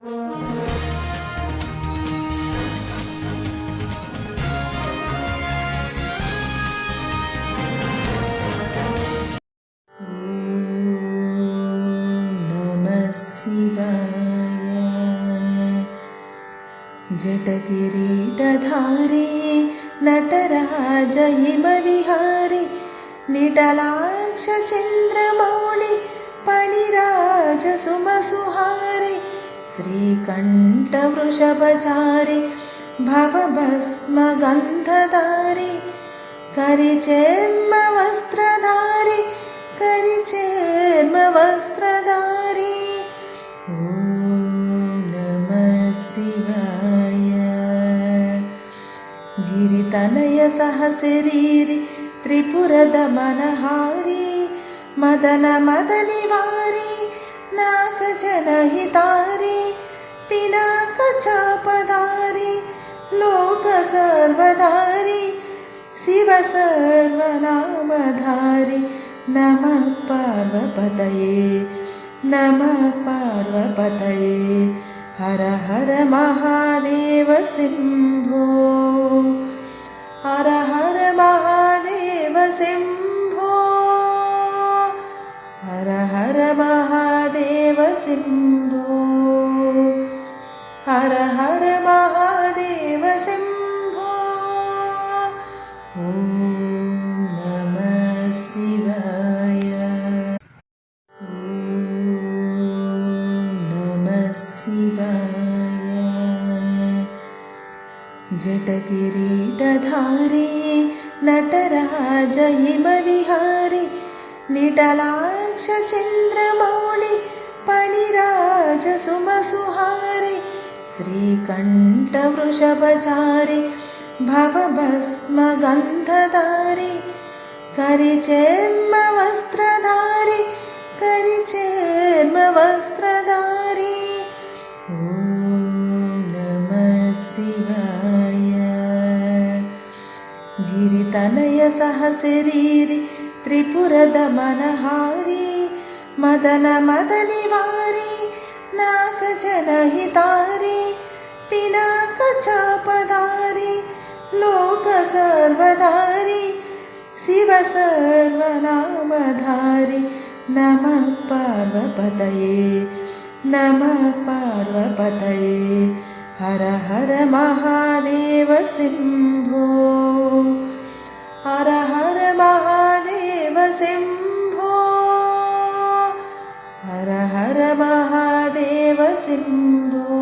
नमः शिवाय। जटकिरीटधारी नटराज हिमविहारी निटलाक्ष चन्द्रमौळि पणिराज सुमसुहारि श्रीकण्ठ वृषभचारि भवभस्मगन्धधारि करिचेर्मवस्त्रधारि करिचेर्मवस्त्रधारि। ॐ नमः शिवाय। गिरितनय सहशरीरि त्रिपुरदमनहारी मदन मदनिवारी नागजनहितारी पिनाकचापधारी लोक सर्वधारी शिव सर्वनामधारी। नमः पार्वपतये नमः पार्वपतये। हर हर महादेव शम्भो हर हर महादेव शम्भो हर हर महादेव शम्भो हर हर महादेव शम्भो। ॐ नमः शिवाय। ॐ नमः शिवाय। जटकिरीटधारी नटराज हिमविहारी निटलाक्ष चन्द्रमौळि पणिराज सुमसुहारि श्रीकण्ठ वृषभचारि भवभस्मगन्धधारि करिचेर्मवस्त्रधारि करिचेर्मवस्त्रधारि। ॐ नमः शिवाय। गिरितनय सहशरीरि त्रिपुरदमनहारी मदन मदनिवारी नागजनहितारी पिनाकचापधारी लोक सर्वधारी शिव सर्वनामधारी। नमः पार्वपतये नमः पार्वपतये। हर हर महादेव शम्भो हर हर महादेव शम्भो हर हर महादेव शम्भो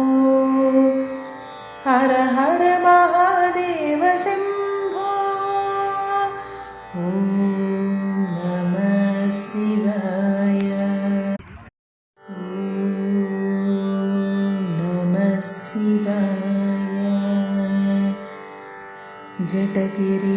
हर हर महादेव शम्भो। ॐ नमः शिवाय। ॐ नमः शिवाय। जटगिरि